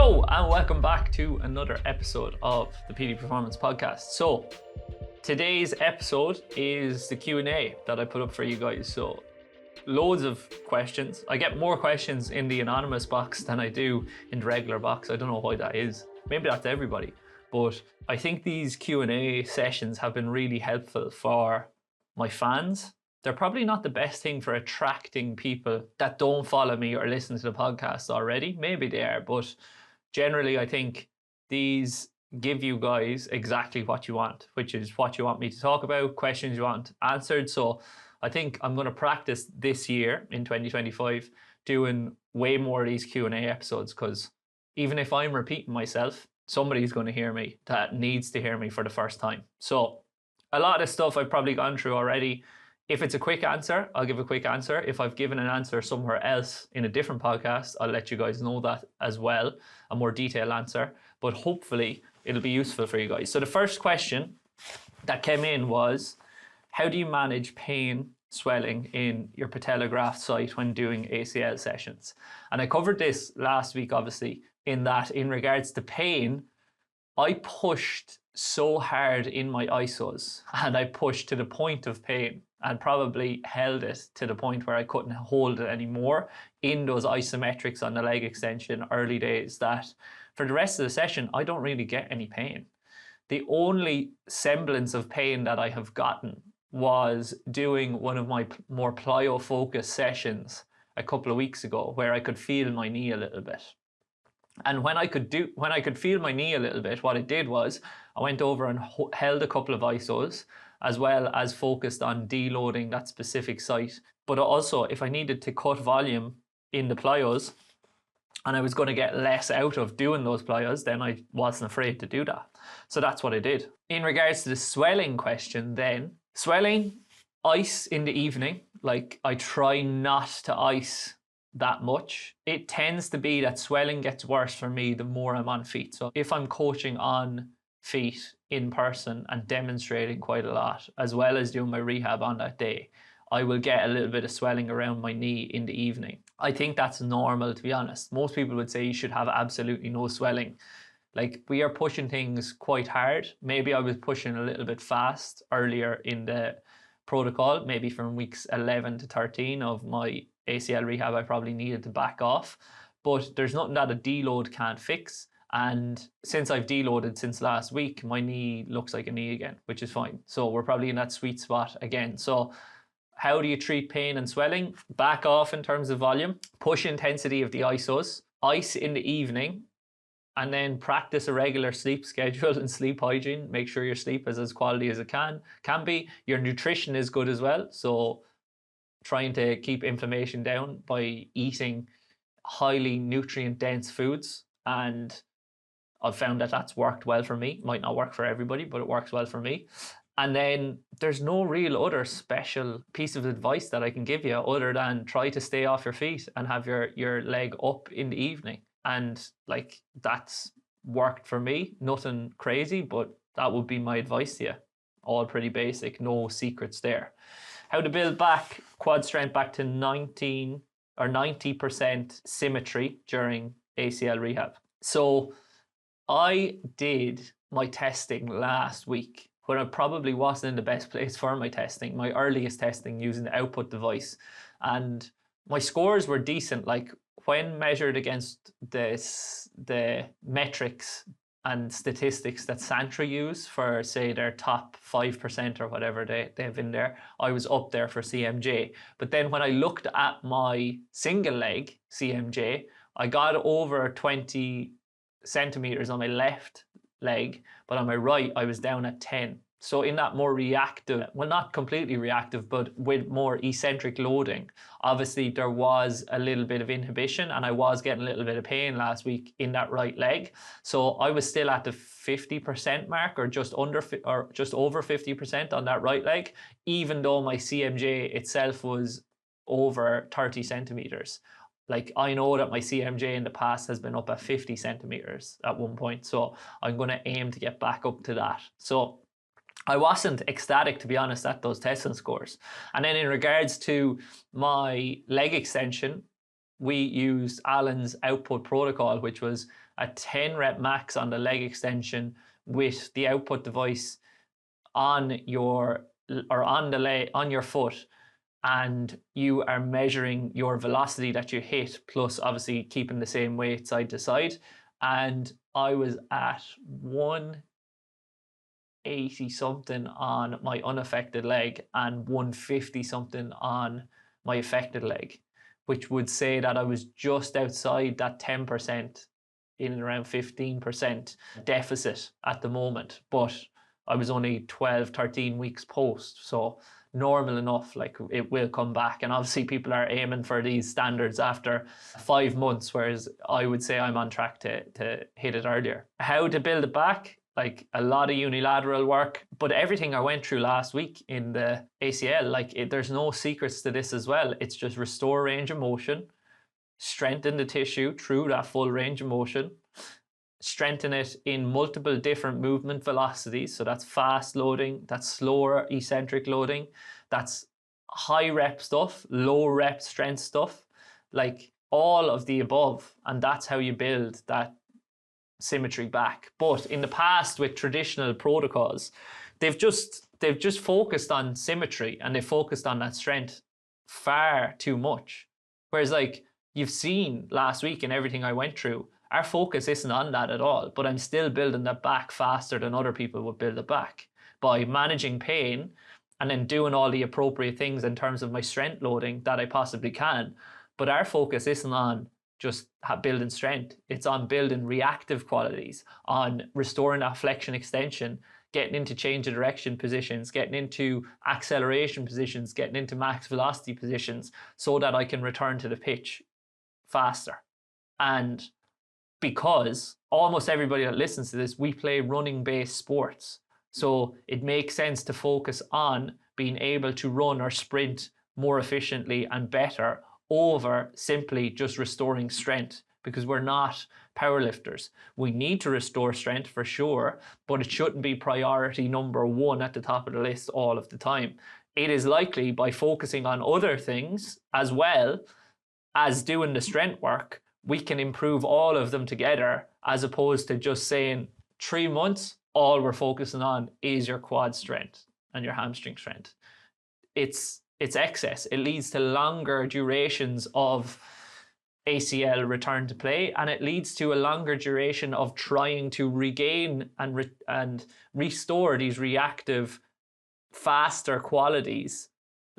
Hello and welcome back to another episode of the Petey Performance Podcast. So today's episode is the Q&A that I put up for you guys. So loads of questions. I get more questions in the anonymous box than I do in the regular box. I don't know why that is. Maybe that's everybody. But I think these Q&A sessions have been really helpful for my fans. They're probably not the best thing for attracting people that don't follow me or listen to the podcast already. Maybe they are, but generally I think these give you guys exactly what you want, which is what you want me to talk about, questions you want answered. So I think I'm going to practice this year in 2025 doing way more of these Q&A episodes, because even if I'm repeating myself, somebody's going to hear me that needs to hear me for the first time. So a lot of stuff I've probably gone through already. If it's a quick answer, I'll give a quick answer. If I've given an answer somewhere else in a different podcast, I'll let you guys know that as well, a more detailed answer. But hopefully it'll be useful for you guys. So the first question that came in was, how do you manage pain, swelling in your patella graft site when doing ACL sessions? And I covered this last week, obviously, in that in regards to pain, I pushed so hard in my isos and I pushed to the point of pain and probably held it to the point where I couldn't hold it anymore in those isometrics on the leg extension early days, that for the rest of the session, I don't really get any pain. The only semblance of pain that I have gotten was doing one of my more plyo focused sessions a couple of weeks ago where I could feel my knee a little bit. And when I could feel my knee a little bit, what I did was I went over and held a couple of isos, as well as focused on deloading that specific site. But also, if I needed to cut volume in the plyos and I was going to get less out of doing those plyos, then I wasn't afraid to do that. So that's what I did. In regards to the swelling question then, swelling, ice in the evening. Like, I try not to ice that much. It tends to be that swelling gets worse for me the more I'm on feet. So if I'm coaching on feet in person and demonstrating quite a lot, as well as doing my rehab on that day, I will get a little bit of swelling around my knee in the evening. I think that's normal, to be honest. Most people would say you should have absolutely no swelling. Like, we are pushing things quite hard. Maybe I was pushing a little bit fast earlier in the protocol, maybe from weeks 11 to 13 of my ACL rehab. I probably needed to back off, but there's nothing that a deload can't fix. And since I've deloaded since last week, my knee looks like a knee again, which is fine. So we're probably in that sweet spot again. So how do you treat pain and swelling? Back off in terms of volume, push intensity of the isos, ice in the evening, and then practice a regular sleep schedule and sleep hygiene. Make sure your sleep is as quality as it can be. Your nutrition is good as well. So trying to keep inflammation down by eating highly nutrient dense foods. And I've found that that's worked well for me. Might not work for everybody, but it works well for me. And then there's no real other special piece of advice that I can give you other than try to stay off your feet and have your leg up in the evening. And like, that's worked for me. Nothing crazy, but that would be my advice to you. All pretty basic, no secrets there. How to build back quad strength back to 90% symmetry during ACL rehab. So I did my testing last week when I probably wasn't in the best place for my testing, my earliest testing using the output device. And my scores were decent. Like, when measured against the metrics and statistics that Symmetry use for, say, their top 5% or whatever they have in there, I was up there for CMJ. But then when I looked at my single leg CMJ, I got over 20 centimeters on my left leg, but on my right, I was down at 10. So in that more reactive, well, not completely reactive, but with more eccentric loading, obviously there was a little bit of inhibition and I was getting a little bit of pain last week in that right leg. So I was still at the 50% mark or just over 50% on that right leg, even though my CMJ itself was over 30 centimeters. Like, I know that my CMJ in the past has been up at 50 centimeters at one point. So I'm going to aim to get back up to that. So I wasn't ecstatic, to be honest, at those testing scores. And then in regards to my leg extension, we used Alan's output protocol, which was a 10 rep max on the leg extension with the output device on your foot, and you are measuring your velocity that you hit, plus obviously keeping the same weight side to side. And I was at 180 something on my unaffected leg and 150 something on my affected leg, which would say that I was just outside that 10%, in and around 15% deficit at the moment. But I was only 12, 13 weeks post, so normal enough, like it will come back. And obviously people are aiming for these standards after 5 months, whereas I would say I'm on track to hit it earlier. How to build it back? Like a lot of unilateral work, but everything I went through last week in the ACL, there's no secrets to this as well. It's just restore range of motion, strengthen the tissue through that full range of motion, strengthen it in multiple different movement velocities. So that's fast loading, that's slower eccentric loading, that's high rep stuff, low rep strength stuff, like all of the above. And that's how you build that symmetry back. But in the past, with traditional protocols, they've just focused on symmetry and they focused on that strength far too much. Whereas like you've seen last week and everything I went through, our focus isn't on that at all, but I'm still building that back faster than other people would build it back by managing pain and then doing all the appropriate things in terms of my strength loading that I possibly can. But our focus isn't on just building strength. It's on building reactive qualities, on restoring that flexion extension, getting into change of direction positions, getting into acceleration positions, getting into max velocity positions so that I can return to the pitch faster. And because almost everybody that listens to this, we play running based sports. So it makes sense to focus on being able to run or sprint more efficiently and better over simply just restoring strength, because we're not powerlifters. We need to restore strength for sure, but it shouldn't be priority number one at the top of the list all of the time. It is likely by focusing on other things as well as doing the strength work, we can improve all of them together, as opposed to just saying 3 months, all we're focusing on is your quad strength and your hamstring strength. It's excess. It leads to longer durations of ACL return to play, and it leads to a longer duration of trying to regain and restore these reactive, faster qualities,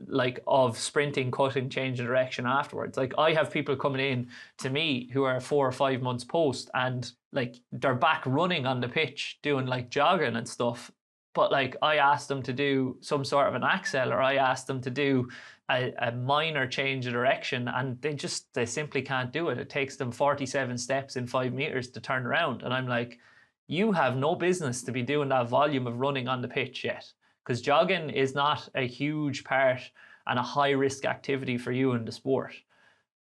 like of sprinting, cutting, changing direction afterwards. Like I have people coming in to me who are 4 or 5 months post and like they're back running on the pitch doing like jogging and stuff. But like I asked them to do some sort of an axle, or I asked them to do a minor change of direction, and they simply can't do it. It takes them 47 steps in 5 meters to turn around. And I'm like, you have no business to be doing that volume of running on the pitch yet, because jogging is not a huge part and a high risk activity for you in the sport.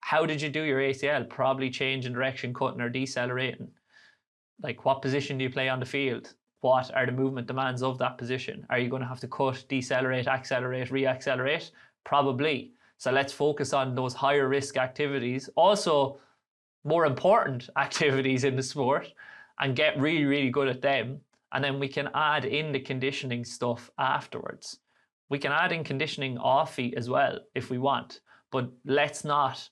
How did you do your ACL? Probably changing direction, cutting or decelerating. Like what position do you play on the field? What are the movement demands of that position? Are you going to have to cut, decelerate, accelerate, reaccelerate? Probably. So let's focus on those higher risk activities, also more important activities in the sport, and get really, really good at them. And then we can add in the conditioning stuff afterwards. We can add in conditioning off feet as well if we want, but let's not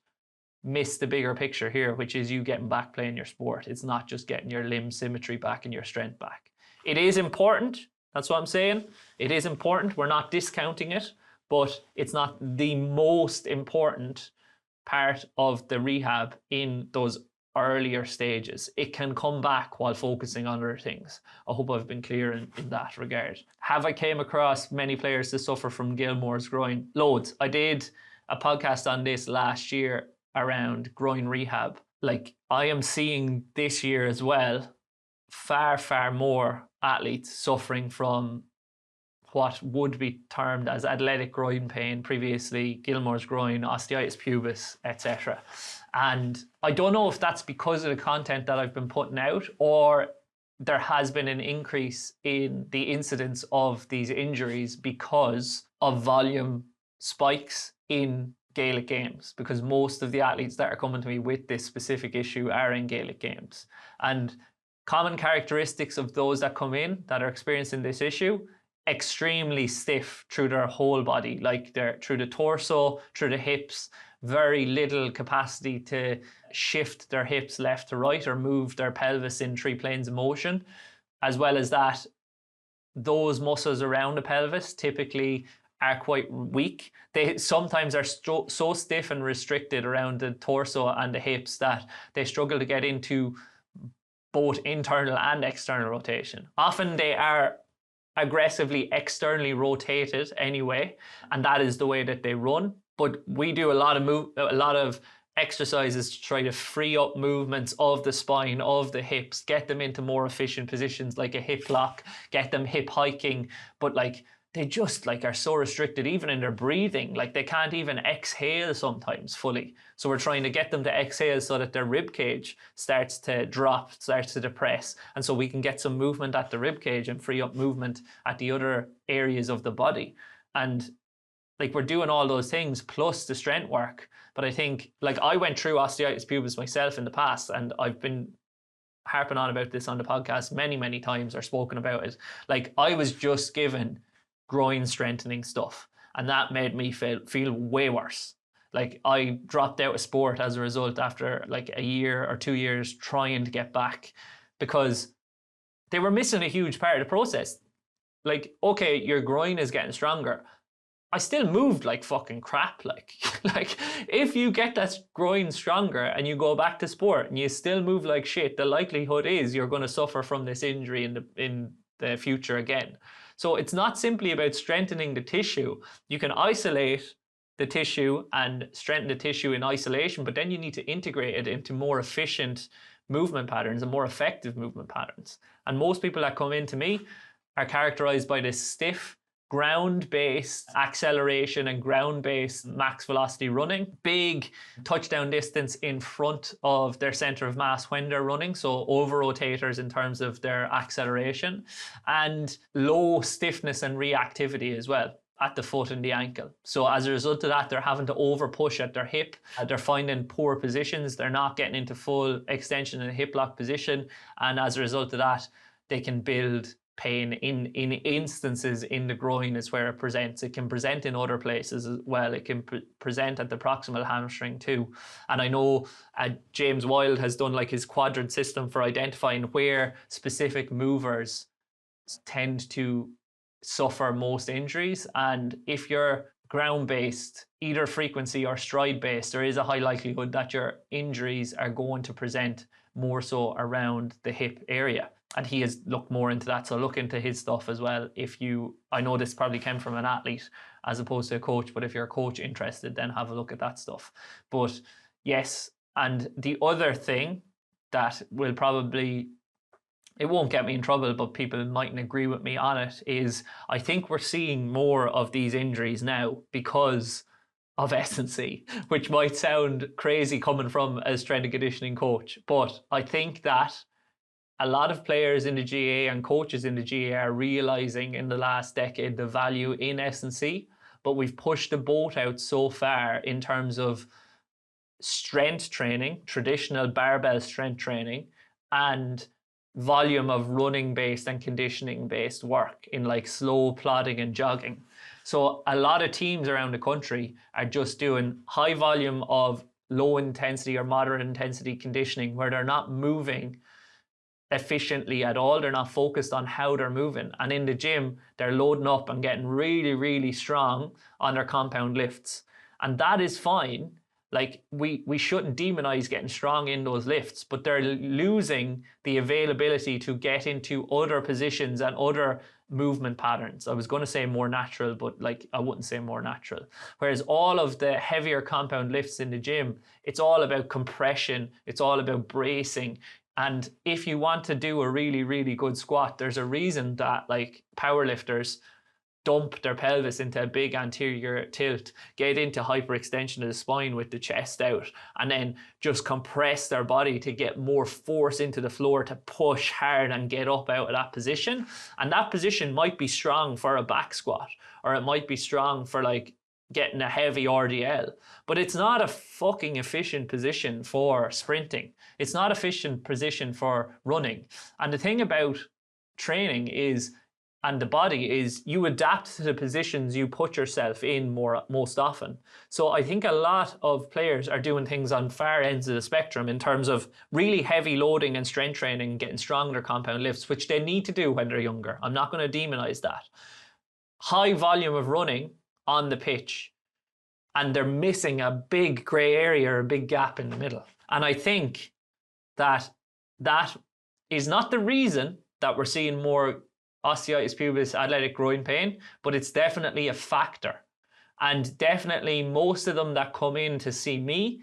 miss the bigger picture here, which is you getting back playing your sport. It's not just getting your limb symmetry back and your strength back. It is important. That's what I'm saying. It is important. We're not discounting it, but it's not the most important part of the rehab in those earlier stages. It can come back while focusing on other things. I hope I've been clear in that regard. Have I came across many players that suffer from Gilmore's groin? Loads. I did a podcast on this last year around groin rehab. Like I am seeing this year as well, far, far more athletes suffering from what would be termed as athletic groin pain, previously Gilmore's groin, osteitis pubis, etc. And I don't know if that's because of the content that I've been putting out, or there has been an increase in the incidence of these injuries because of volume spikes in Gaelic games, because most of the athletes that are coming to me with this specific issue are in Gaelic games. And common characteristics of those that come in that are experiencing this issue: extremely stiff through their whole body, like they're through the torso, through the hips, very little capacity to shift their hips left to right or move their pelvis in 3 planes of motion. As well as that, those muscles around the pelvis typically are quite weak. They sometimes are so stiff and restricted around the torso and the hips that they struggle to get into both internal and external rotation. Often they are aggressively externally rotated anyway, and that is the way that they run. But we do a lot of exercises to try to free up movements of the spine, of the hips, get them into more efficient positions like a hip lock, get them hip hiking. But like, they just like are so restricted even in their breathing, like they can't even exhale sometimes fully. So we're trying to get them to exhale so that their rib cage starts to drop, starts to depress, and so we can get some movement at the rib cage and free up movement at the other areas of the body. And like, we're doing all those things plus the strength work. But I think, like, I went through osteitis pubis myself in the past, and I've been harping on about this on the podcast many times, or spoken about it. Like, I was just given groin strengthening stuff, and that made me feel way worse. Like, I dropped out of sport as a result after like a year or 2 years trying to get back, because they were missing a huge part of the process. Like, okay, your groin is getting stronger. I still moved like fucking crap. Like if you get that groin stronger and you go back to sport and you still move like shit, the likelihood is you're going to suffer from this injury in the future again. So it's not simply about strengthening the tissue. You can isolate the tissue and strengthen the tissue in isolation, but then you need to integrate it into more efficient movement patterns and more effective movement patterns. And most people that come into me are characterized by this stiff, ground-based acceleration and ground-based max velocity running, big touchdown distance in front of their center of mass when they're running, so over-rotators in terms of their acceleration, and low stiffness and reactivity as well at the foot and the ankle. So as a result of that, they're having to over push at their hip. They're finding poor positions. They're not getting into full extension in a hip lock position. And as a result of that, they can build pain in instances in the groin is where it presents. It can present in other places as well. It can present at the proximal hamstring too. And I know James Wild has done like his quadrant system for identifying where specific movers tend to suffer most injuries. And if you're ground-based, either frequency or stride-based, there is a high likelihood that your injuries are going to present more so around the hip area. And he has looked more into that, so look into his stuff as well. I know this probably came from an athlete as opposed to a coach, but if you're a coach interested, then have a look at that stuff. But yes, and the other thing that will probably, it won't get me in trouble, but people mightn't agree with me on it, is I think we're seeing more of these injuries now because of S&C, which might sound crazy coming from a strength and conditioning coach. But I think that a lot of players in the GA and coaches in the GA are realizing in the last decade the value in S&C, but we've pushed the boat out so far in terms of strength training, traditional barbell strength training, and volume of running based and conditioning based work in like slow plodding and jogging. So a lot of teams around the country are just doing high volume of low intensity or moderate intensity conditioning where they're not moving efficiently at all. They're not focused on how they're moving, and in the gym they're loading up and getting really strong on their compound lifts, and that is fine. Like, we shouldn't demonize getting strong in those lifts, but they're losing the availability to get into other positions and other movement patterns. I was going to say more natural, but like, I wouldn't say more natural. Whereas all of the heavier compound lifts in the gym, it's all about compression, it's all about bracing. And if you want to do a really good squat, there's a reason that like powerlifters dump their pelvis into a big anterior tilt, get into hyperextension of the spine with the chest out, and then just compress their body to get more force into the floor to push hard and get up out of that position. And that position might be strong for a back squat, or it might be strong for like getting a heavy RDL, but it's not a fucking efficient position for sprinting. It's not efficient position for running. And the thing about training is, and the body is, you adapt to the positions you put yourself in most often. So I think a lot of players are doing things on far ends of the spectrum in terms of really heavy loading and strength training, getting stronger compound lifts, which they need to do when they're younger. I'm not going to demonize that. High volume of running on the pitch, and they're missing a big grey area or a big gap in the middle. And I think that is not the reason that we're seeing more osteitis pubis, athletic groin pain, but it's definitely a factor. And definitely most of them that come in to see me,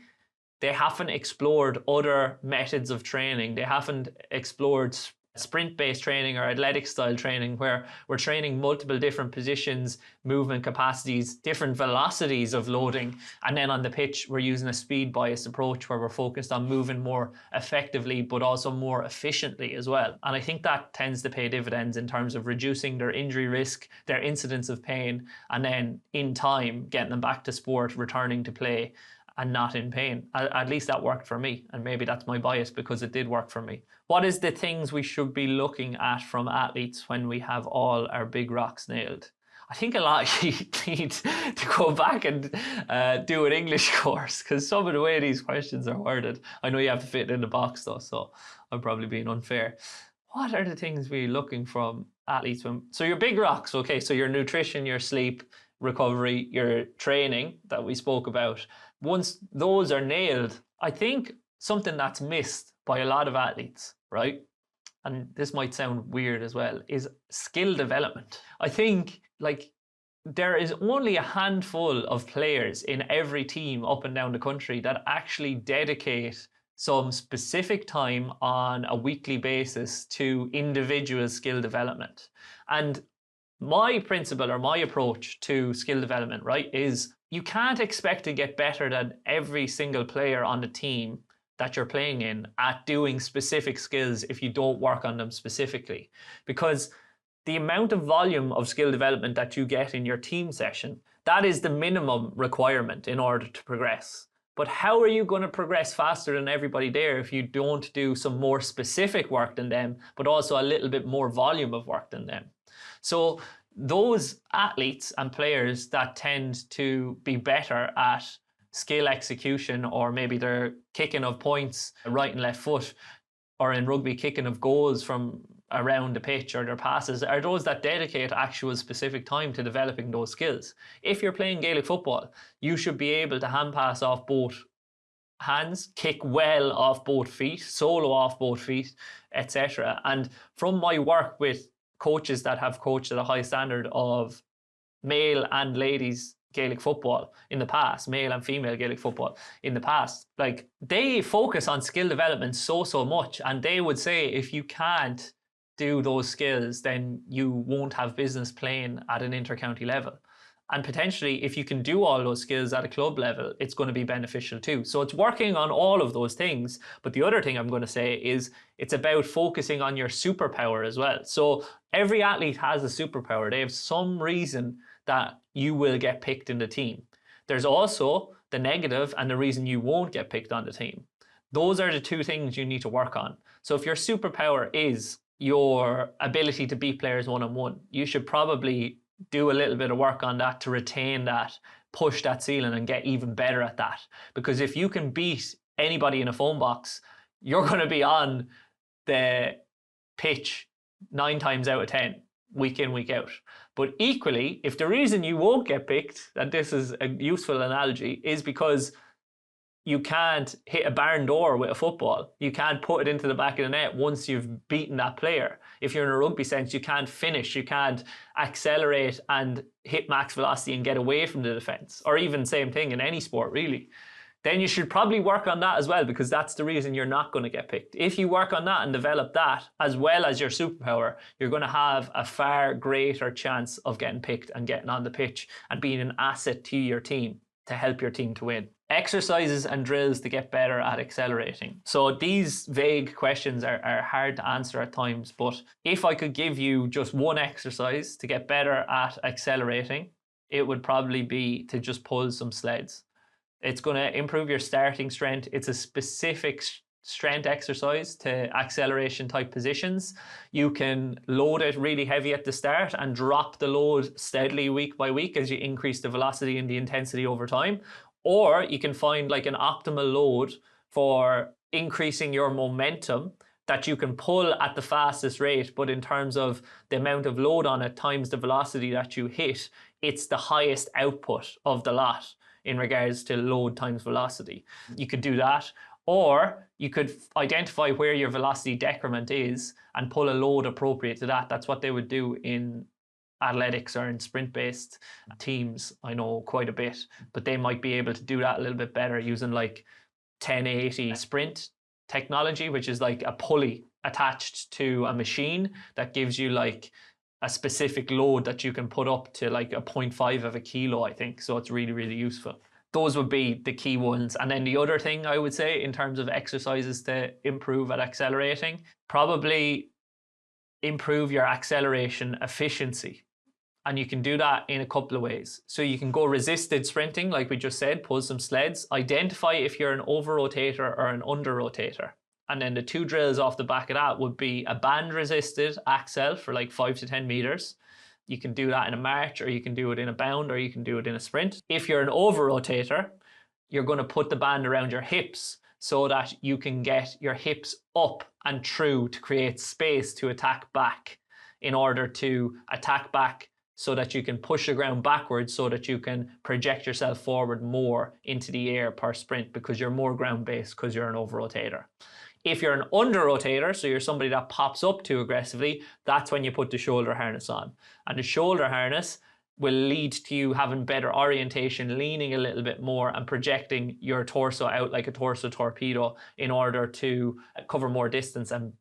they haven't explored other methods of training. They haven't explored sprint-based training or athletic style training, where we're training multiple different positions, movement capacities, different velocities of loading, and then on the pitch we're using a speed biased approach where we're focused on moving more effectively but also more efficiently as well. And I think that tends to pay dividends in terms of reducing their injury risk, their incidence of pain, and then in time getting them back to sport, returning to play and not in pain. At least that worked for me, and maybe that's my bias because it did work for me. What is the things we should be looking at from athletes when we have all our big rocks nailed? I think a lot of you need to go back and do an English course, because some of the way these questions are worded, I know you have to fit it in the box though, so I'm probably being unfair. What are the things we're looking from athletes? So your big rocks, okay, so your nutrition, your sleep, recovery, your training that we spoke about. Once those are nailed, I think something that's missed by a lot of athletes, right? And this might sound weird as well, is skill development. I think there is only a handful of players in every team up and down the country that actually dedicate some specific time on a weekly basis to individual skill development. And my principle or my approach to skill development, right, is you can't expect to get better than every single player on the team that you're playing in at doing specific skills if you don't work on them specifically. Because the amount of volume of skill development that you get in your team session, that is the minimum requirement in order to progress. But how are you going to progress faster than everybody there if you don't do some more specific work than them, but also a little bit more volume of work than them? So those athletes and players that tend to be better at skill execution, or maybe they're kicking of points right and left foot, or in rugby kicking of goals from around the pitch, or their passes, are those that dedicate actual specific time to developing those skills. If you're playing Gaelic football, you should be able to hand pass off both hands, kick well off both feet, solo off both feet, etc. And from my work with coaches that have coached at a high standard of male and ladies Gaelic football in the past, male and female Gaelic football in the past, they focus on skill development so much, and they would say if you can't do those skills, then you won't have business playing at an inter-county level. And potentially, if you can do all those skills at a club level, it's going to be beneficial too. So it's working on all of those things. But the other thing I'm going to say is it's about focusing on your superpower as well. So every athlete has a superpower. They have some reason that you will get picked in the team. There's also the negative and the reason you won't get picked on the team. Those are the two things you need to work on. So if your superpower is your ability to beat players one-on-one, you should probably do a little bit of work on that to retain that, push that ceiling and get even better at that. Because if you can beat anybody in a phone box, you're going to be on the pitch 9 times out of 10, week in, week out. But equally, if the reason you won't get picked, and this is a useful analogy, is because you can't hit a barn door with a football. You can't put it into the back of the net once you've beaten that player. If you're in a rugby sense, you can't finish, you can't accelerate and hit max velocity and get away from the defense, or even same thing in any sport really. Then you should probably work on that as well, because that's the reason you're not going to get picked. If you work on that and develop that as well as your superpower, you're going to have a far greater chance of getting picked and getting on the pitch and being an asset to your team to help your team to win. Exercises and drills to get better at accelerating. So these vague questions are hard to answer at times, but if I could give you just one exercise to get better at accelerating, it would probably be to just pull some sleds. It's going to improve your starting strength. It's a specific strength exercise to acceleration type positions. You can load it really heavy at the start and drop the load steadily week by week as you increase the velocity and the intensity over time. Or you can find like an optimal load for increasing your momentum that you can pull at the fastest rate, but in terms of the amount of load on it times the velocity that you hit, it's the highest output of the lot in regards to load times velocity. You could do that, or you could identify where your velocity decrement is and pull a load appropriate to that. That's what they would do in athletics or in sprint-based teams. I know quite a bit, but they might be able to do that a little bit better using like 1080 sprint technology, which is like a pulley attached to a machine that gives you like a specific load that you can put up to like a 0.5 of a kilo, I think. So it's really, really useful. Those would be the key ones. And then the other thing I would say in terms of exercises to improve at accelerating, probably improve your acceleration efficiency. And you can do that in a couple of ways. So you can go resisted sprinting, like we just said, pull some sleds, identify if you're an over rotator or an under rotator. And then the two drills off the back of that would be a band resisted accel for like 5 to 10 meters. You can do that in a march, or you can do it in a bound, or you can do it in a sprint. If you're an over rotator, you're going to put the band around your hips so that you can get your hips up and through to create space to attack back, in order to attack back so that you can push the ground backwards, so that you can project yourself forward more into the air per sprint, because you're more ground based because you're an over rotator. If you're an under rotator, so you're somebody that pops up too aggressively, that's when you put the shoulder harness on. And the shoulder harness will lead to you having better orientation, leaning a little bit more and projecting your torso out like a torso torpedo in order to cover more distance and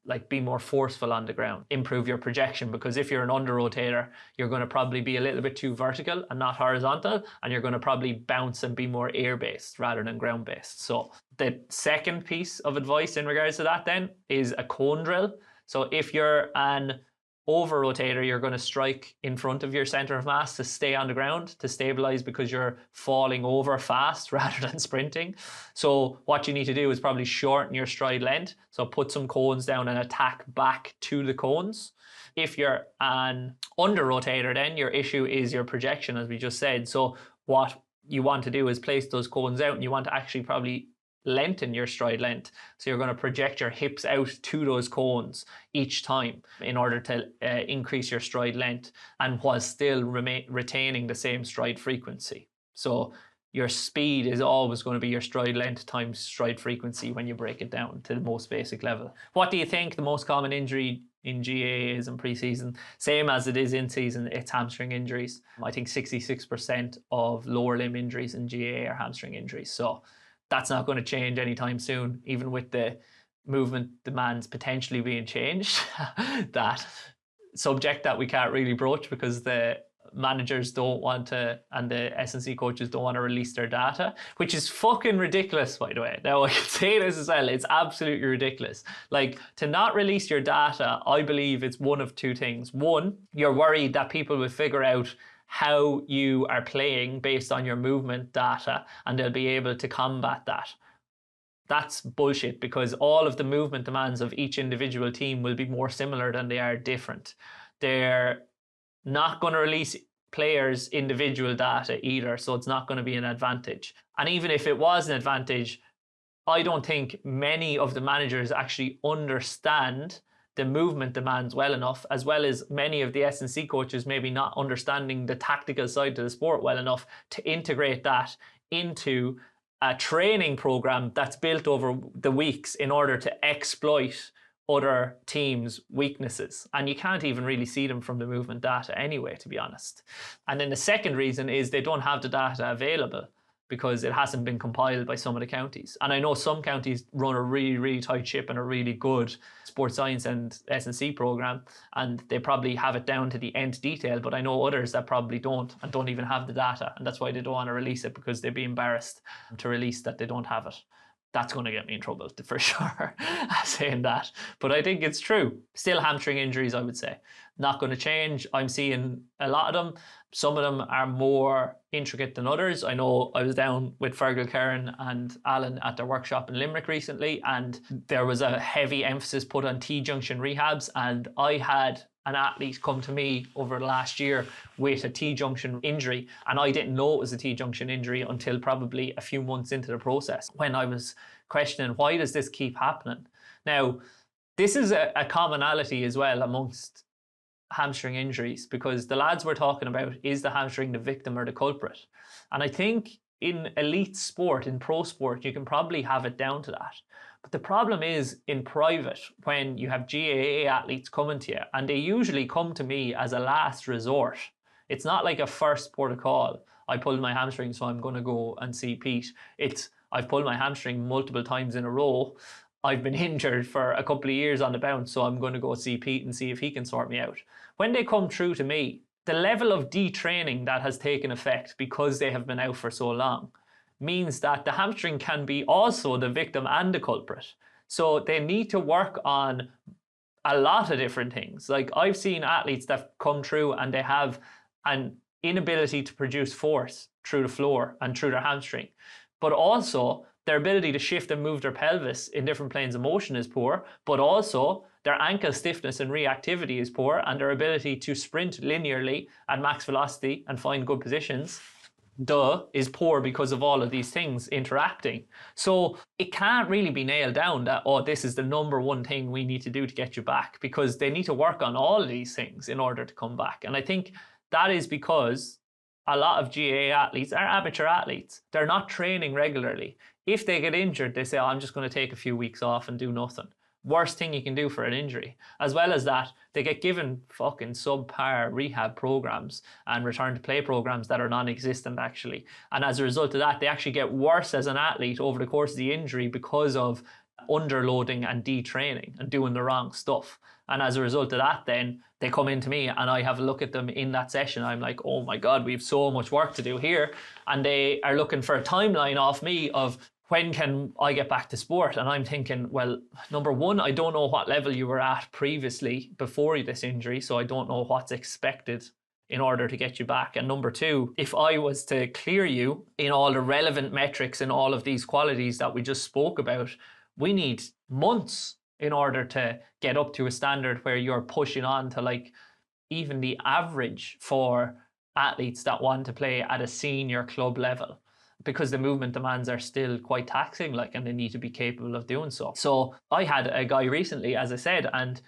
like be more forceful on the ground, improve your projection. Because if you're an under rotator, you're going to probably be a little bit too vertical and not horizontal, and you're going to probably bounce and be more air based rather than ground based. So the second piece of advice in regards to that then is a cone drill. So if you're an over rotator, you're going to strike in front of your center of mass to stay on the ground, to stabilize, because you're falling over fast rather than sprinting. So what you need to do is probably shorten your stride length. So put some cones down and attack back to the cones. If you're an under rotator, then your issue is your projection, as we just said. So what you want to do is place those cones out, and you want to actually probably lengthen your stride length. So you're going to project your hips out to those cones each time in order to increase your stride length, and while still retaining the same stride frequency. So your speed is always going to be your stride length times stride frequency when you break it down to the most basic level. What do you think the most common injury in GA is in pre-season? Same as it is in season, it's hamstring injuries. I think 66% of lower limb injuries in GA are hamstring injuries. So that's not going to change anytime soon, even with the movement demands potentially being changed. That subject that we can't really broach because the managers don't want to, and the S&C coaches don't want to release their data, which is fucking ridiculous, by the way. Now, I can say this as well, it's absolutely ridiculous. Like, to not release your data, I believe it's one of two things. One, you're worried that people will figure out how you are playing based on your movement data, and they'll be able to combat that. That's bullshit, because all of the movement demands of each individual team will be more similar than they are different. They're not going to release players' individual data either, so it's not going to be an advantage. And even if it was an advantage, I don't think many of the managers actually understand the movement demands well enough, as well as many of the S&C coaches maybe not understanding the tactical side to the sport well enough to integrate that into a training program that's built over the weeks in order to exploit other teams' weaknesses. And you can't even really see them from the movement data anyway, to be honest. And then the second reason is they don't have the data available because it hasn't been compiled by some of the counties. And I know some counties run a really, really tight ship and a really good sports science and S&C program, and they probably have it down to the nth detail, but I know others that probably don't and don't even have the data, and that's why they don't want to release it, because they'd be embarrassed to release that they don't have it. That's going to get me in trouble for sure, saying that. But I think it's true. Still hamstring injuries, I would say. Not going to change. I'm seeing a lot of them. Some of them are more intricate than others. I know I was down with Fergal, Karen and Alan at their workshop in Limerick recently, and there was a heavy emphasis put on T-junction rehabs, and I had an athlete come to me over the last year with a T-junction injury, and I didn't know it was a T-junction injury until probably a few months into the process, when I was questioning, why does this keep happening? Now, this is a commonality as well amongst hamstring injuries, because the lads we're talking about, is the hamstring the victim or the culprit? And I think in elite sport, in pro sport, you can probably have it down to that. But the problem is in private, when you have GAA athletes coming to you, and they usually come to me as a last resort. It's not like a first port of call. I pulled my hamstring, so I'm going to go and see Pete. It's, I've pulled my hamstring multiple times in a row. I've been injured for a couple of years on the bounce, so I'm going to go see Pete and see if he can sort me out. When they come through to me, the level of detraining that has taken effect because they have been out for so long means that the hamstring can be also the victim and the culprit. So they need to work on a lot of different things. Like, I've seen athletes that come through and they have an inability to produce force through the floor and through their hamstring, but also their ability to shift and move their pelvis in different planes of motion is poor, but also their ankle stiffness and reactivity is poor, and their ability to sprint linearly at max velocity and find good positions, is poor because of all of these things interacting. So it can't really be nailed down that, oh, this is the number one thing we need to do to get you back, because they need to work on all of these things in order to come back. And I think that is because a lot of GAA athletes are amateur athletes. They're not training regularly. If they get injured, they say, oh, I'm just going to take a few weeks off and do nothing. Worst thing you can do for an injury. As well as that, they get given fucking subpar rehab programs and return to play programs that are non-existent actually. And as a result of that, they actually get worse as an athlete over the course of the injury because of underloading and detraining and doing the wrong stuff. And as a result of that, then they come into me and I have a look at them in that session. I'm like, oh my God, we have so much work to do here. And they are looking for a timeline off me of, when can I get back to sport? And I'm thinking, well, number one, I don't know what level you were at previously before this injury, so I don't know what's expected in order to get you back. And number two, if I was to clear you in all the relevant metrics and all of these qualities that we just spoke about, we need months in order to get up to a standard where you're pushing on to like even the average for athletes that want to play at a senior club level, because the movement demands are still quite taxing, like, and they need to be capable of doing so. So I had a guy recently, as I said, and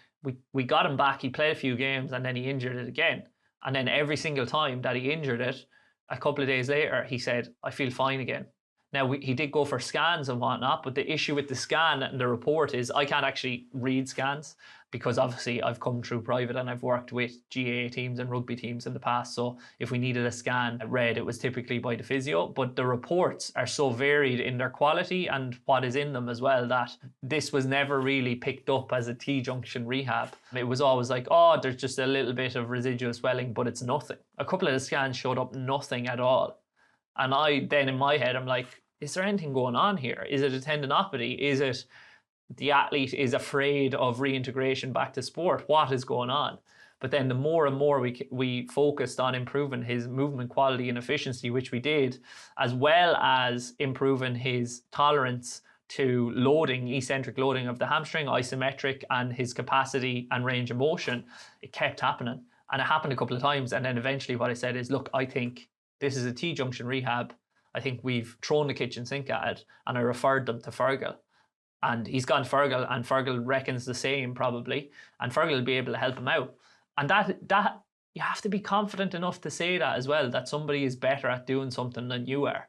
we got him back. He played a few games and then he injured it again. And then every single time that he injured it, a couple of days later, he said, I feel fine again. Now, he did go for scans and whatnot, but the issue with the scan and the report is I can't actually read scans, because obviously I've come through private and I've worked with GAA teams and rugby teams in the past. So if we needed a scan read, it was typically by the physio. But the reports are so varied in their quality and what is in them as well, that this was never really picked up as a T-junction rehab. It was always like, oh, there's just a little bit of residual swelling, but it's nothing. A couple of the scans showed up nothing at all. And I then in my head, I'm like, is there anything going on here? Is it a tendinopathy? Is it the athlete is afraid of reintegration back to sport? What is going on? But then the more and more we focused on improving his movement quality and efficiency, which we did, as well as improving his tolerance to loading, eccentric loading of the hamstring, isometric, and his capacity and range of motion, it kept happening. And it happened a couple of times. And then eventually what I said is, look, I think this is a T-junction rehab. I think we've thrown the kitchen sink at it. And I referred them to Fergal. And he's gone to Fergal, and Fergal reckons the same probably. And Fergal will be able to help him out. And that you have to be confident enough to say that as well, that somebody is better at doing something than you are.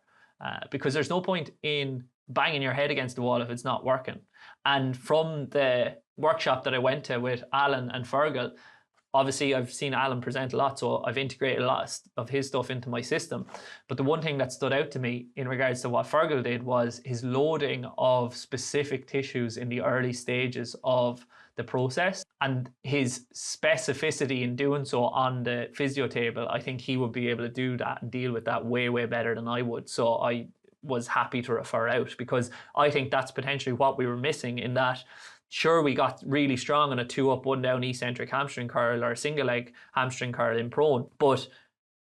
Because there's no point in banging your head against the wall if it's not working. And from the workshop that I went to with Alan and Fergal, obviously I've seen Alan present a lot, so I've integrated a lot of his stuff into my system. But the one thing that stood out to me in regards to what Fergal did was his loading of specific tissues in the early stages of the process, and his specificity in doing so on the physio table. I think he would be able to do that and deal with that way, way better than I would. So I was happy to refer out, because I think that's potentially what we were missing, in that sure, we got really strong on a 2 up 1 down eccentric hamstring curl or a single leg hamstring curl in prone, but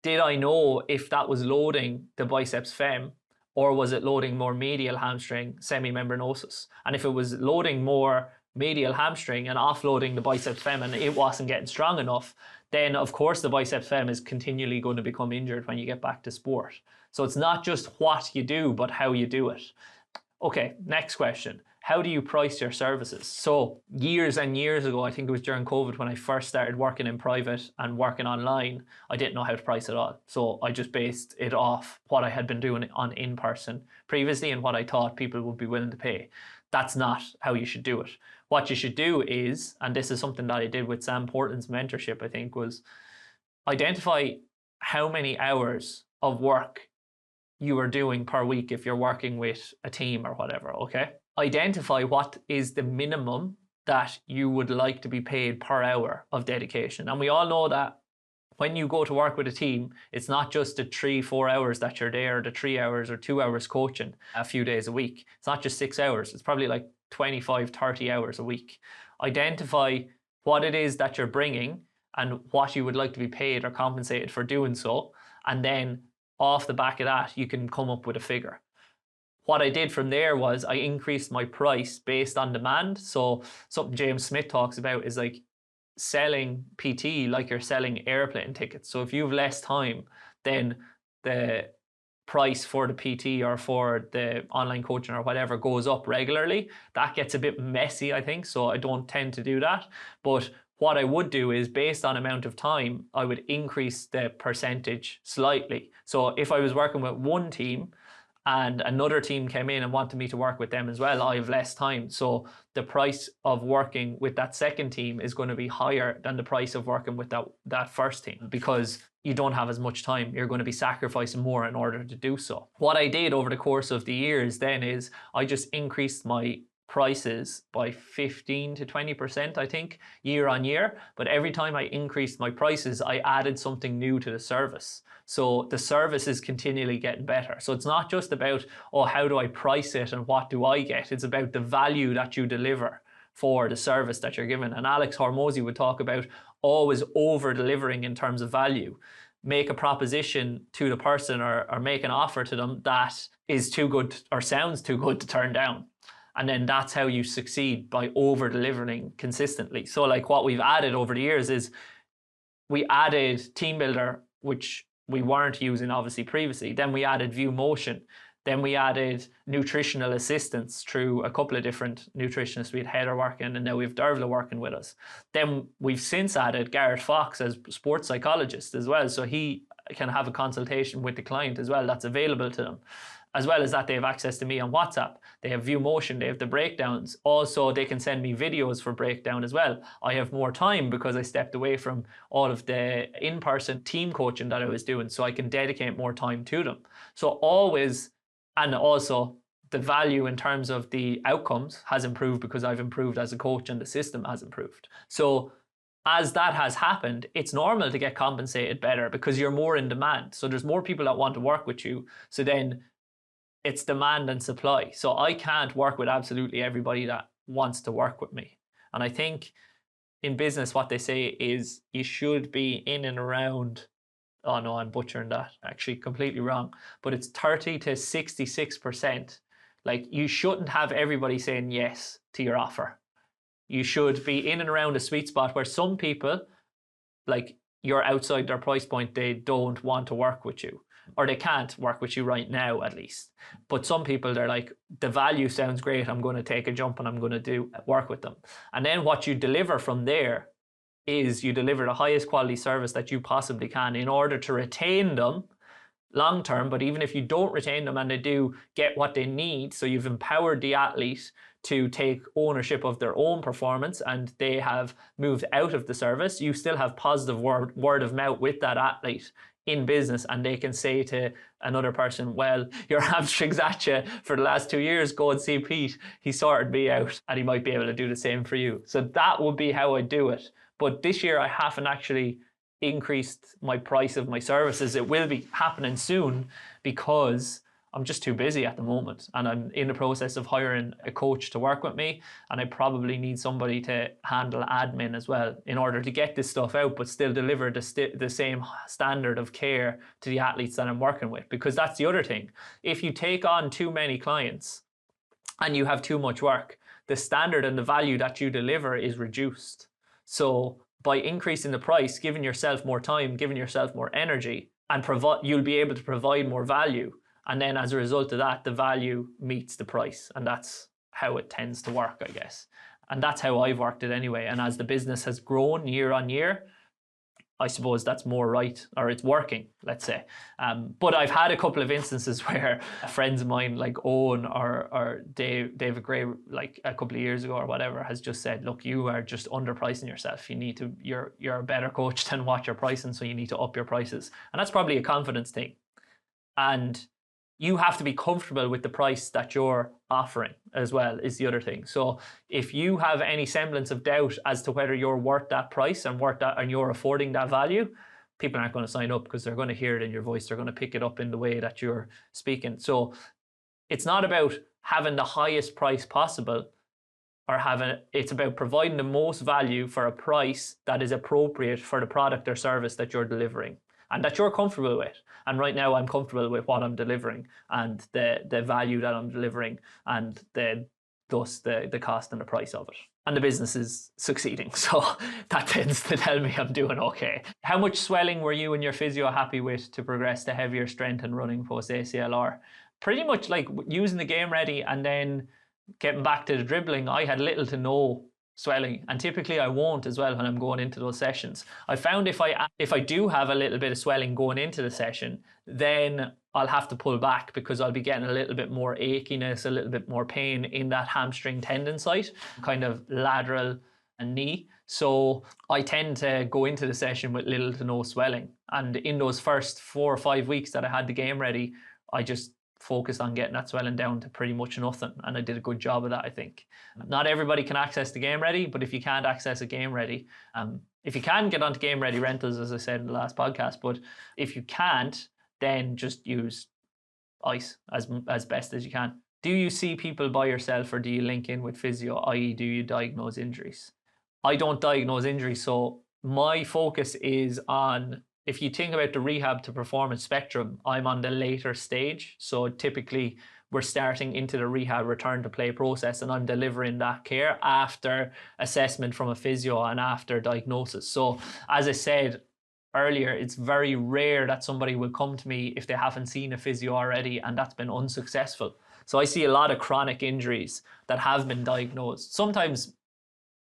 did I know if that was loading the biceps fem, or was it loading more medial hamstring semimembranosus? And if it was loading more medial hamstring and offloading the biceps fem and it wasn't getting strong enough, then of course the biceps fem is continually going to become injured when you get back to sport. So it's not just what you do, but how you do it. Okay, next question. How do you price your services? So years and years ago, I think it was during COVID when I first started working in private and working online, I didn't know how to price at all. So I just based it off what I had been doing on in-person previously and what I thought people would be willing to pay. That's not how you should do it. What you should do is, and this is something that I did with Sam Portland's mentorship, I think, was identify how many hours of work you are doing per week if you're working with a team or whatever, okay? Identify what is the minimum that you would like to be paid per hour of dedication. And we all know that when you go to work with a team, it's not just the 3-4 hours that you're there, the 3 hours or 2 hours coaching a few days a week. It's not just 6 hours. It's probably like 25-30 hours a week. Identify what it is that you're bringing and what you would like to be paid or compensated for doing so. And then off the back of that, you can come up with a figure. What I did from there was I increased my price based on demand. So something James Smith talks about is like selling PT like you're selling airplane tickets. So if you have less time, then the price for the PT or for the online coaching or whatever goes up regularly. That gets a bit messy, I think, so I don't tend to do that. But what I would do is, based on amount of time, I would increase the percentage slightly. So if I was working with one team and another team came in and wanted me to work with them as well, I have less time. So the price of working with that second team is going to be higher than the price of working with that first team, because you don't have as much time. You're going to be sacrificing more in order to do so. What I did over the course of the years then is I just increased my prices by 15 to 20%, I think, year on year. But every time I increased my prices, I added something new to the service. So the service is continually getting better. So it's not just about, oh, how do I price it and what do I get? It's about the value that you deliver for the service that you're given. And Alex Hormozy would talk about always over delivering in terms of value. Make a proposition to the person or make an offer to them that is too good or sounds too good to turn down. And then that's how you succeed, by over delivering consistently. So like what we've added over the years is we added Team Builder, which we weren't using obviously previously. Then we added View Motion. Then we added nutritional assistance through a couple of different nutritionists. We had Heather working, and now we have Dervla working with us. Then we've since added Garrett Fox as sports psychologist as well. So he can have a consultation with the client as well. That's available to them. As well as that, they have access to me on WhatsApp. They have View Motion, they have the breakdowns. Also, they can send me videos for breakdown as well. I have more time because I stepped away from all of the in-person team coaching that I was doing, so I can dedicate more time to them. So always, and also the value in terms of the outcomes has improved because I've improved as a coach and the system has improved. So as that has happened, it's normal to get compensated better because you're more in demand. So there's more people that want to work with you. So then it's demand and supply. So I can't work with absolutely everybody that wants to work with me. And I think in business, what they say is you should be in and around, oh no, I'm butchering that, actually completely wrong, but it's 30 to 66%. Like, you shouldn't have everybody saying yes to your offer. You should be in and around a sweet spot where some people, like, you're outside their price point, they don't want to work with you, or they can't work with you right now at least. But some people, they're like, the value sounds great, I'm going to take a jump and I'm going to work with them. And then what you deliver from there is you deliver the highest quality service that you possibly can in order to retain them long term. But even if you don't retain them and they do get what they need, so you've empowered the athlete to take ownership of their own performance and they have moved out of the service, you still have positive word of mouth with that athlete in business, and they can say to another person, well, your hamstring's at you for the last 2 years, go and see Pete, he sorted me out, and he might be able to do the same for you. So that would be how I do it. But this year I haven't actually increased my price of my services. It will be happening soon because I'm just too busy at the moment, and I'm in the process of hiring a coach to work with me, and I probably need somebody to handle admin as well in order to get this stuff out but still deliver the same standard of care to the athletes that I'm working with. Because that's the other thing. If you take on too many clients and you have too much work, the standard and the value that you deliver is reduced. So by increasing the price, giving yourself more time, giving yourself more energy, and you'll be able to provide more value. And then as a result of that, the value meets the price. And that's how it tends to work, I guess. And that's how I've worked it anyway. And as the business has grown year on year, I suppose that's more right, or it's working, let's say. But I've had a couple of instances where friends of mine like Owen or David Gray, like a couple of years ago or whatever, has just said, look, you are just underpricing yourself. You're a better coach than what you're pricing, so you need to up your prices. And that's probably a confidence thing. And you have to be comfortable with the price that you're offering as well, is the other thing. So if you have any semblance of doubt as to whether you're worth that price and you're affording that value, people aren't going to sign up, because they're going to hear it in your voice. They're going to pick it up in the way that you're speaking. So it's not about having the highest price possible, it's about providing the most value for a price that is appropriate for the product or service that you're delivering and that you're comfortable with. And right now I'm comfortable with what I'm delivering and the value that I'm delivering, and thus the cost and the price of it. And the business is succeeding, so that tends to tell me I'm doing okay. How much swelling were you and your physio happy with to progress to heavier strength and running post ACLR? Pretty much like using the Game Ready and then getting back to the dribbling, I had little to no swelling, and typically I won't as well when I'm going into those sessions. I found if I do have a little bit of swelling going into the session, then I'll have to pull back, because I'll be getting a little bit more achiness, a little bit more pain in that hamstring tendon site, kind of lateral and knee. So I tend to go into the session with little to no swelling. And in those first 4 or 5 weeks that I had the Game Ready, I just focused on getting that swelling down to pretty much nothing, and I did a good job of that, I think. Not everybody can access the Game Ready, but if you can't access a Game Ready, if you can get onto Game Ready rentals, as I said in the last podcast, but if you can't, then just use ice as best as you can. Do you see people by yourself, or do you link in with physio, i.e. do you diagnose injuries? I don't diagnose injuries, so my focus is on, if you think about the rehab to performance spectrum, I'm on the later stage. So typically we're starting into the rehab return to play process, and I'm delivering that care after assessment from a physio and after diagnosis. So as I said earlier, it's very rare that somebody will come to me if they haven't seen a physio already and that's been unsuccessful. So I see a lot of chronic injuries that have been diagnosed, sometimes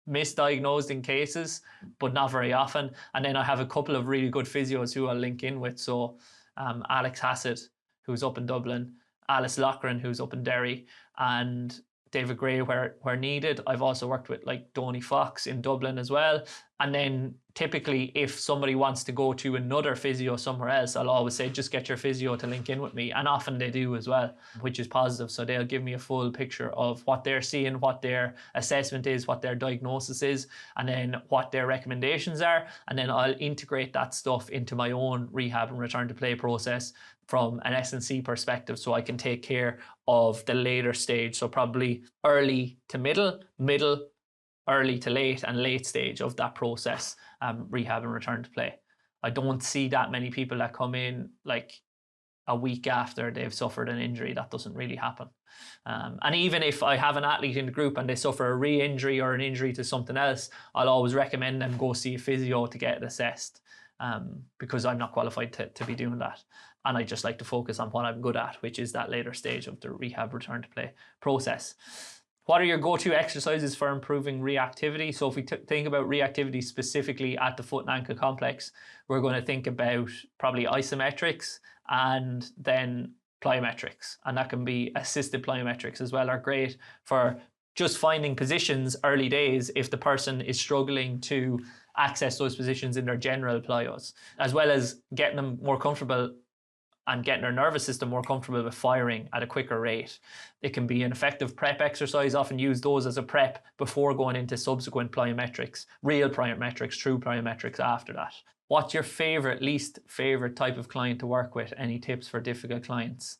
misdiagnosed in cases, but not very often. And then I have a couple of really good physios who I'll link in with. So Alex Hassett, who's up in Dublin, Alice Loughran, who's up in Derry, and David Gray where needed. I've also worked with like Donny Fox in Dublin as well. And then typically if somebody wants to go to another physio somewhere else, I'll always say, just get your physio to link in with me. And often they do as well, which is positive. So they'll give me a full picture of what they're seeing, what their assessment is, what their diagnosis is, and then what their recommendations are. And then I'll integrate that stuff into my own rehab and return to play process from an S&C perspective, so I can take care of the later stage. So probably early to middle, early to late, and late stage of that process, rehab and return to play. I don't see that many people that come in like a week after they've suffered an injury. That doesn't really happen. And even if I have an athlete in the group and they suffer a re-injury or an injury to something else, I'll always recommend them go see a physio to get it assessed, because I'm not qualified to be doing that. And I just like to focus on what I'm good at, which is that later stage of the rehab return to play process. What are your go-to exercises for improving reactivity? So if we think about reactivity specifically at the foot and ankle complex, we're going to think about probably isometrics and then plyometrics. And that can be assisted plyometrics as well, are great for just finding positions early days if the person is struggling to access those positions in their general plyos, as well as getting them more comfortable and getting their nervous system more comfortable with firing at a quicker rate. It can be an effective prep exercise, often use those as a prep before going into subsequent plyometrics, real plyometrics, true plyometrics after that. What's your least favorite type of client to work with? Any tips for difficult clients?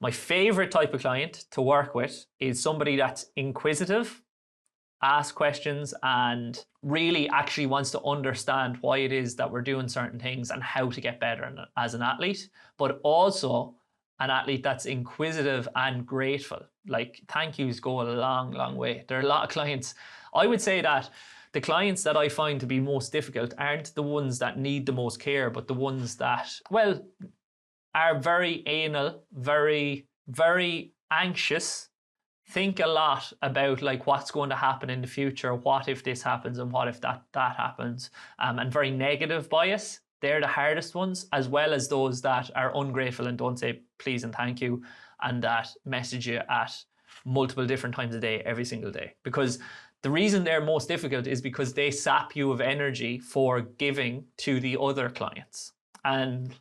My favorite type of client to work with is somebody that's inquisitive, asks questions, and really actually wants to understand why it is that we're doing certain things and how to get better as an athlete, but also an athlete that's inquisitive and grateful. Like, thank yous go a long, long way. There are a lot of clients. I would say that the clients that I find to be most difficult aren't the ones that need the most care, but the ones that, well, are very anal, very, very anxious, think a lot about like what's going to happen in the future, what if this happens and what if that happens, and very negative bias. They're the hardest ones, as well as those that are ungrateful and don't say please and thank you, and that message you at multiple different times a day, every single day. Because the reason they're most difficult is because they sap you of energy for giving to the other clients. And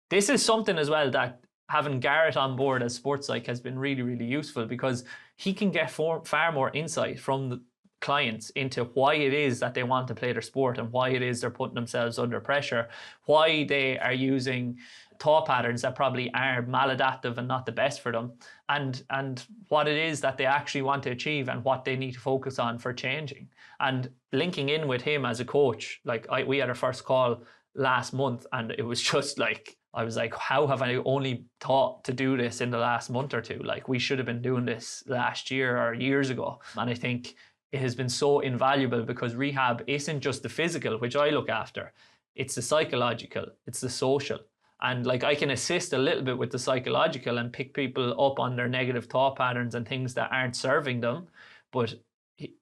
this is something as well that having Garrett on board as sports psych has been really, really useful, because he can get far more insight from the clients into why it is that they want to play their sport and why it is they're putting themselves under pressure, why they are using thought patterns that probably are maladaptive and not the best for them, and what it is that they actually want to achieve and what they need to focus on for changing. And linking in with him as a coach, like we had our first call last month, and it was just like, I was like, how have I only thought to do this in the last month or two? Like, we should have been doing this last year or years ago. And I think it has been so invaluable, because rehab isn't just the physical, which I look after. It's the psychological, it's the social. And like, I can assist a little bit with the psychological and pick people up on their negative thought patterns and things that aren't serving them, but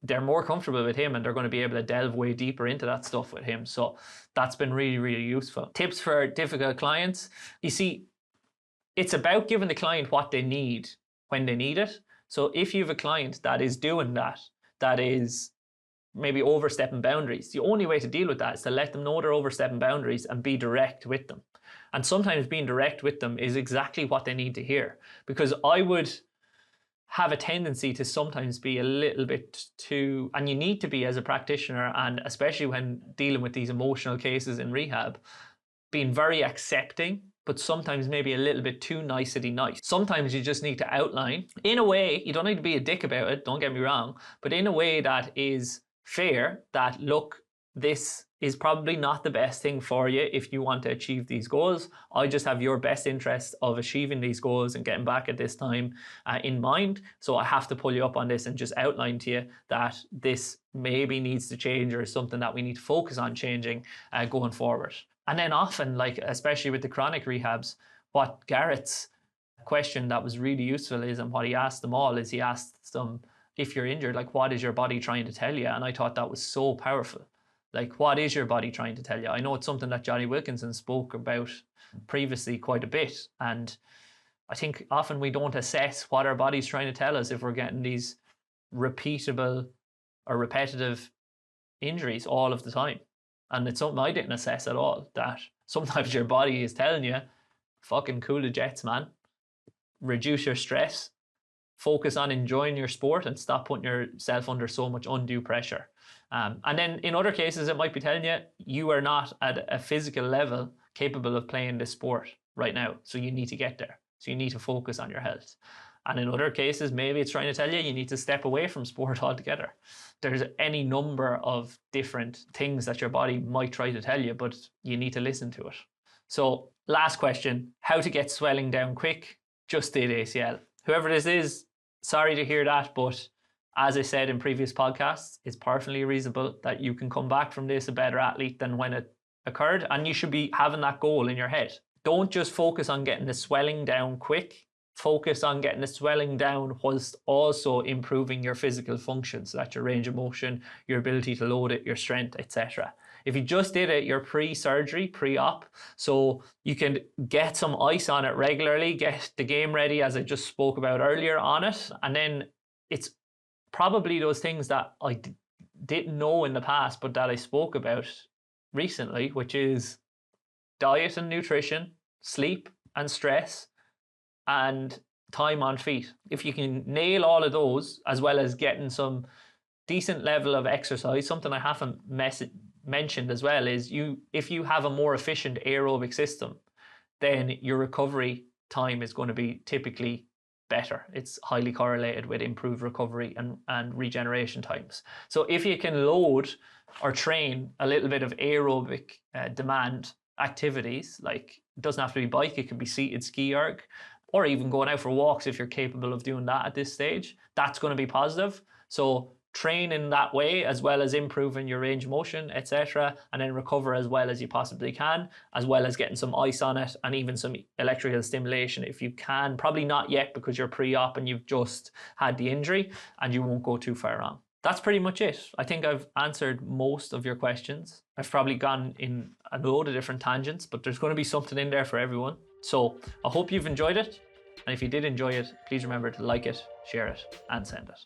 they're more comfortable with him and they're going to be able to delve way deeper into that stuff with him. So that's been really, really useful. Tips for difficult clients. You see, it's about giving the client what they need when they need it. So if you have a client that is doing that, that is maybe overstepping boundaries, the only way to deal with that is to let them know they're overstepping boundaries and be direct with them. And sometimes being direct with them is exactly what they need to hear, because I would have a tendency to sometimes be a little bit too, and you need to be as a practitioner, and especially when dealing with these emotional cases in rehab, being very accepting, but sometimes maybe a little bit too nicety nice. Sometimes you just need to outline in a way, you don't need to be a dick about it, don't get me wrong, but in a way that is fair, that look, this is probably not the best thing for you if you want to achieve these goals. I just have your best interest of achieving these goals and getting back at this time in mind. So I have to pull you up on this and just outline to you that this maybe needs to change, or is something that we need to focus on changing going forward. And then often, like especially with the chronic rehabs, what Garrett's question that was really useful is, and what he asked them all is, he asked them, if you're injured, like, what is your body trying to tell you? And I thought that was so powerful. Like, what is your body trying to tell you? I know it's something that Johnny Wilkinson spoke about previously quite a bit. And I think often we don't assess what our body's trying to tell us if we're getting these repeatable or repetitive injuries all of the time. And it's something I didn't assess at all, that sometimes your body is telling you, fucking cool the jets, man. Reduce your stress, focus on enjoying your sport, and stop putting yourself under so much undue pressure. And then in other cases, it might be telling you, you are not at a physical level capable of playing this sport right now. So you need to get there. So you need to focus on your health. And in other cases, maybe it's trying to tell you, you need to step away from sport altogether. There's any number of different things that your body might try to tell you, but you need to listen to it. So last question, how to get swelling down quick? Just did ACL. Whoever this is, sorry to hear that, but as I said in previous podcasts, it's perfectly reasonable that you can come back from this a better athlete than when it occurred, and you should be having that goal in your head. Don't just focus on getting the swelling down quick. Focus on getting the swelling down whilst also improving your physical function, so that your range of motion, your ability to load it, your strength, etc. If you just did it, you're pre-surgery, pre-op, so you can get some ice on it regularly, get the game ready, as I just spoke about earlier, on it. And then it's probably those things that I didn't know in the past, but that I spoke about recently, which is diet and nutrition, sleep and stress, and time on feet. If you can nail all of those, as well as getting some decent level of exercise, something I haven't mentioned as well is, if you have a more efficient aerobic system, then your recovery time is going to be typically better. It's highly correlated with improved recovery and regeneration times. So if you can load or train a little bit of aerobic demand activities, like it doesn't have to be bike, it could be seated ski erg, or even going out for walks if you're capable of doing that at this stage, that's going to be positive. So train in that way, as well as improving your range of motion, etc., and then recover as well as you possibly can, as well as getting some ice on it and even some electrical stimulation if you can. Probably not yet because you're pre-op and you've just had the injury and you won't go too far wrong. That's pretty much it. I think I've answered most of your questions. I've probably gone in a load of different tangents, but there's going to be something in there for everyone. So I hope you've enjoyed it. And if you did enjoy it, please remember to like it, share it, and send it.